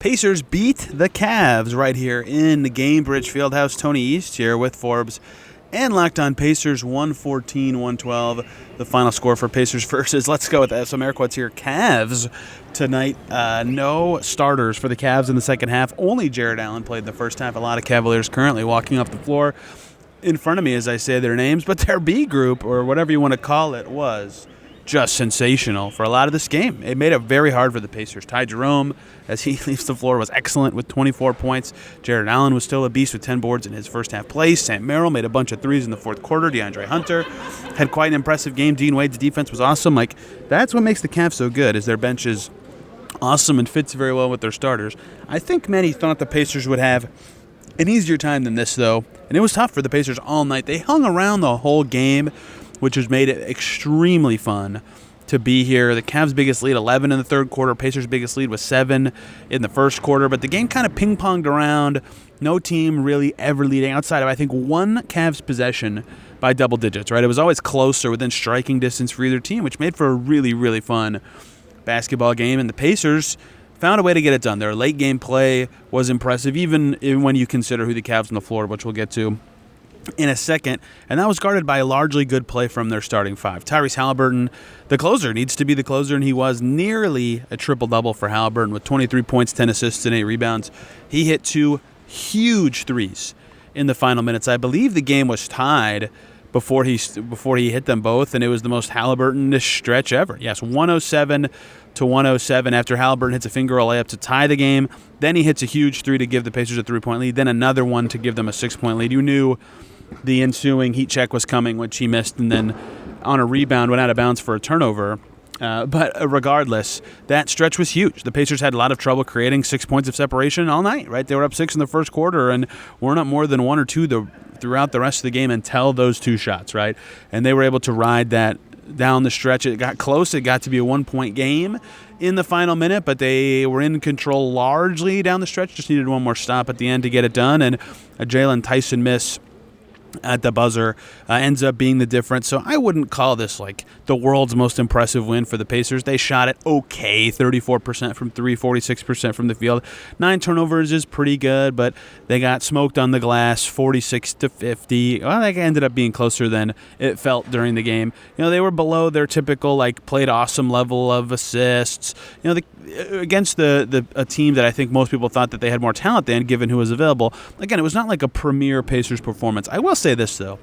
Pacers beat the Cavs right here in the Gainbridge Fieldhouse. Tony East here with Forbes and Locked On Pacers, 114-112. The final score for Pacers versus, let's go with that, some air quotes here, Cavs tonight. No starters for the Cavs in the second half. Only Jared Allen played in the first half. A lot of Cavaliers currently walking off the floor in front of me as I say their names. But their B group, or whatever you want to call it, was just sensational for a lot of this game. It made it very hard for the Pacers. Ty Jerome, as he leaves the floor, was excellent with 24 points. Jared Allen was still a beast with 10 boards in his first half play. Sam Merrill made a bunch of threes in the fourth quarter. DeAndre Hunter had quite an impressive game. Dean Wade's defense was awesome. That's what makes the Cavs so good, is their bench is awesome and fits very well with their starters. I think many thought the Pacers would have an easier time than this, though, and it was tough for the Pacers all night. They hung around the whole game, which has made it extremely fun to be here. The Cavs' biggest lead, 11 in the third quarter. Pacers' biggest lead was 7 in the first quarter. But the game kind of ping-ponged around. No team really ever leading outside of, I think, one Cavs possession by double digits, right? It was always close or within striking distance for either team, which made for a really, really fun basketball game. And the Pacers found a way to get it done. Their late-game play was impressive, even when you consider who the Cavs on the floor, which we'll get to in a second, and that was guarded by a largely good play from their starting five. Tyrese Halliburton, the closer, needs to be the closer, and he was nearly a triple-double for Halliburton with 23 points, 10 assists, and 8 rebounds. He hit 2 huge threes in the final minutes. I believe the game was tied before he hit them both, and it was the most Halliburton-ish stretch ever. Yes, 107-107 after Halliburton hits a finger roll layup to tie the game. Then he hits a huge three to give the Pacers a 3-point lead, then another one to give them a 6-point lead. You knew the ensuing heat check was coming, which he missed, and then on a rebound went out of bounds for a turnover. But regardless, that stretch was huge. The Pacers had a lot of trouble creating 6 points of separation all night, right? They were up 6 in the first quarter and weren't up more than 1 or 2 throughout the rest of the game until those 2 shots, right? And they were able to ride that down the stretch. It got close. It got to be a 1-point game in the final minute, but they were in control largely down the stretch. Just needed one more stop at the end to get it done, and a Jalen Tyson miss at the buzzer ends up being the difference. So I wouldn't call this like the world's most impressive win for the Pacers. They shot it okay, 34% from 3, 46% from the field. 9 turnovers is pretty good, but they got smoked on the glass, 46-50. Well, that ended up being closer than it felt during the game. They were below their typical played awesome level of assists. Against a team that I think most people thought that they had more talent than, given who was available. Again, it was not like a premier Pacers performance. I will say this, though.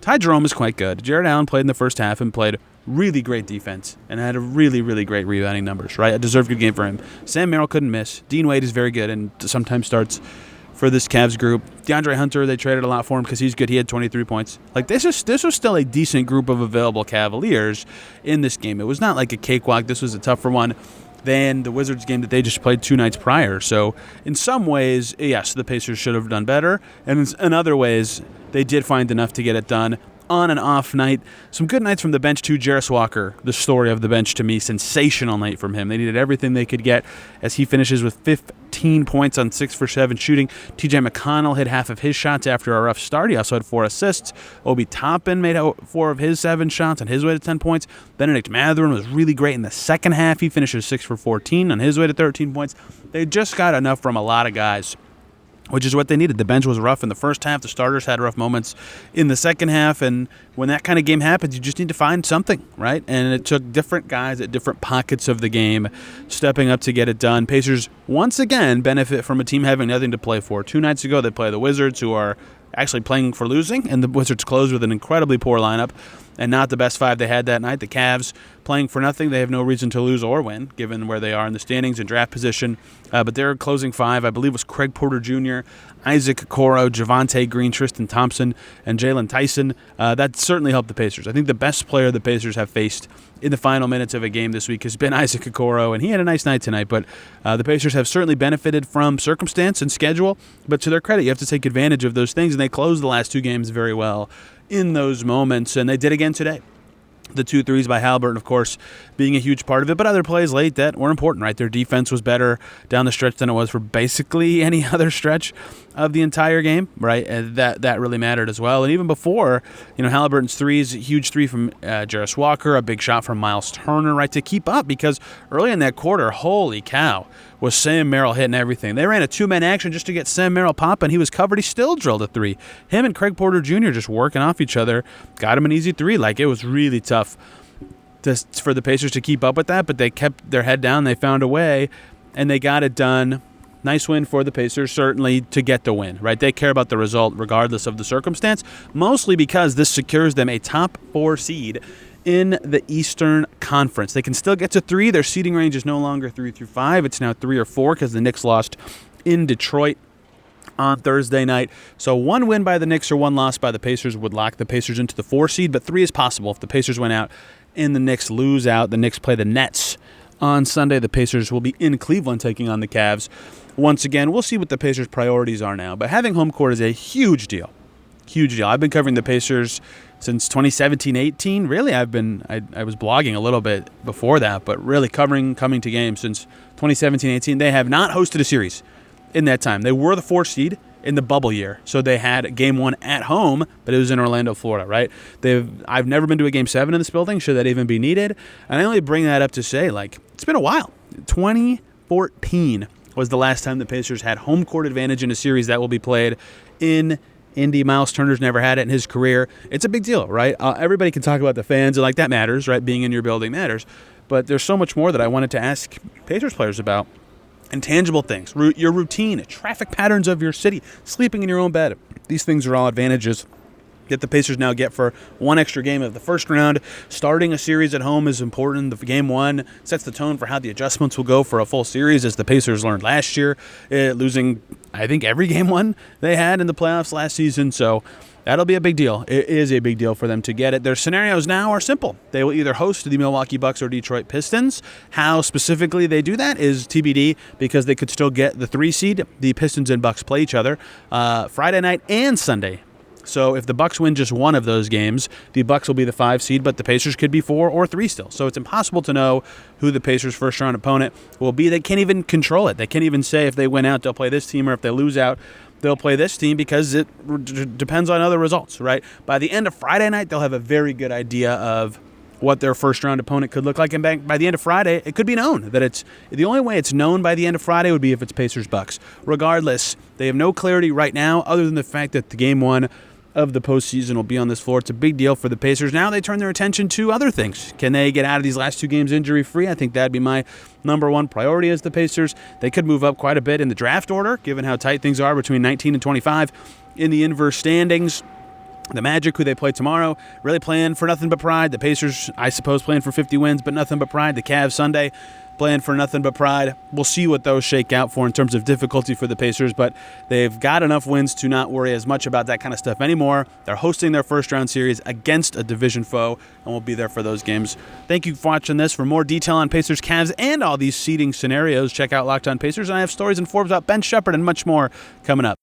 Ty Jerome is quite good. Jared Allen played in the first half and played really great defense and had a really, really great rebounding numbers, right? A deserved good game for him. Sam Merrill couldn't miss. Dean Wade is very good and sometimes starts for this Cavs group. DeAndre Hunter, they traded a lot for him because he's good. He had 23 points. This was still a decent group of available Cavaliers in this game. It was not like a cakewalk. This was a tougher one than the Wizards game that they just played 2 nights prior. So in some ways, yes, the Pacers should have done better. And in other ways, they did find enough to get it done. On and off night. Some good nights from the bench, too. Jarris Walker, the story of the bench to me. Sensational night from him. They needed everything they could get as he finishes with 15 points on 6 for 7 shooting. TJ McConnell hit half of his shots after a rough start. He also had 4 assists. Obi Toppin made 4 of his 7 shots on his way to 10 points. Benedict Mathurin was really great in the second half. He finishes 6 for 14 on his way to 13 points. They just got enough from a lot of guys, which is what they needed. The bench was rough in the first half. The starters had rough moments in the second half. And when that kind of game happens, you just need to find something, right? And it took different guys at different pockets of the game stepping up to get it done. Pacers, once again, benefit from a team having nothing to play for. 2 nights ago, they play the Wizards, who are actually playing for losing, and the Wizards closed with an incredibly poor lineup and not the best 5 they had that night. The Cavs playing for nothing. They have no reason to lose or win, given where they are in the standings and draft position. But their closing 5, I believe, was Craig Porter Jr., Isaac Okoro, Javonte Green, Tristan Thompson, and Jalen Tyson. That certainly helped the Pacers. I think the best player the Pacers have faced in the final minutes of a game this week has been Isaac Okoro, and he had a nice night tonight. But the Pacers have certainly benefited from circumstance and schedule. But to their credit, you have to take advantage of those things, and they closed the last 2 games very well in those moments, and they did again today. The 2 threes by Halliburton, of course, being a huge part of it, but other plays late that were important, right? Their defense was better down the stretch than it was for basically any other stretch of the entire game, right? And that really mattered as well. And even before, Halliburton's threes, huge three from Jarris Walker, a big shot from Miles Turner, right, to keep up, because early in that quarter, holy cow, was Sam Merrill hitting everything. They ran a two-man action just to get Sam Merrill popping. He was covered. He still drilled a three. Him and Craig Porter Jr. just working off each other, got him an easy three. Like, it was really tough for the Pacers to keep up with that, but they kept their head down. They found a way, and they got it done. Nice win for the Pacers, certainly, to get the win, right? They care about the result regardless of the circumstance, mostly because this secures them a top 4 seed in the Eastern Conference. They can still get to 3. Their seeding range is no longer 3 through 5. It's now 3 or 4 because the Knicks lost in Detroit on Thursday night. So 1 win by the Knicks or 1 loss by the Pacers would lock the Pacers into the 4 seed, but 3 is possible. If the Pacers win out and the Knicks lose out, the Knicks play the Nets on Sunday. The Pacers will be in Cleveland taking on the Cavs. Once again, we'll see what the Pacers' priorities are now, but having home court is a huge deal. Huge deal. I've been covering the Pacers since 2017-18. Really, I was blogging a little bit before that, but really coming to games since 2017-18. They have not hosted a series in that time. They were the 4th seed in the bubble year, so they had Game 1 at home, but it was in Orlando, Florida, right? I've never been to a Game 7 in this building, should that even be needed. And I only bring that up to say, like, it's been a while. 2014 was the last time the Pacers had home court advantage in a series that will be played in Indy. Miles Turner's never had it in his career. It's a big deal, right? Everybody can talk about the fans, and like, that matters, right? Being in your building matters. But there's so much more that I wanted to ask Pacers players about. Intangible things, your routine, traffic patterns of your city, sleeping in your own bed. These things are all advantages that the Pacers now get for 1 extra game of the first round. Starting a series at home is important. The Game 1 sets the tone for how the adjustments will go for a full series, as the Pacers learned last year, losing, I think, every Game 1 they had in the playoffs last season. So that'll be a big deal. It is a big deal for them to get it. Their scenarios now are simple. They will either host the Milwaukee Bucks or Detroit Pistons. How specifically they do that is TBD, because they could still get the 3 seed. The Pistons and Bucks play each other Friday night and Sunday. So if the Bucks win just one of those games, the Bucks will be the 5 seed, but the Pacers could be 4 or 3 still. So it's impossible to know who the Pacers' first-round opponent will be. They can't even control it. They can't even say if they win out, they'll play this team, or if they lose out, they'll play this team, because it depends on other results, right? By the end of Friday night, they'll have a very good idea of what their first-round opponent could look like. And by the end of Friday, it could be known that it's the only way it's known by the end of Friday would be if it's Pacers-Bucks. Regardless, they have no clarity right now other than the fact that the Game 1 of the postseason will be on this floor. It's a big deal for the Pacers. Now they turn their attention to other things. Can they get out of these last 2 games injury-free? I think that'd be my number 1 priority as the Pacers. They could move up quite a bit in the draft order, given how tight things are between 19 and 25 in the inverse standings. The Magic, who they play tomorrow, really playing for nothing but pride. The Pacers, I suppose, playing for 50 wins, but nothing but pride. The Cavs Sunday, playing for nothing but pride. We'll see what those shake out for in terms of difficulty for the Pacers, but they've got enough wins to not worry as much about that kind of stuff anymore. They're hosting their first-round series against a division foe, and we'll be there for those games. Thank you for watching this. For more detail on Pacers, Cavs, and all these seeding scenarios, check out Locked On Pacers, and I have stories and Forbes about Ben Shepherd and much more coming up.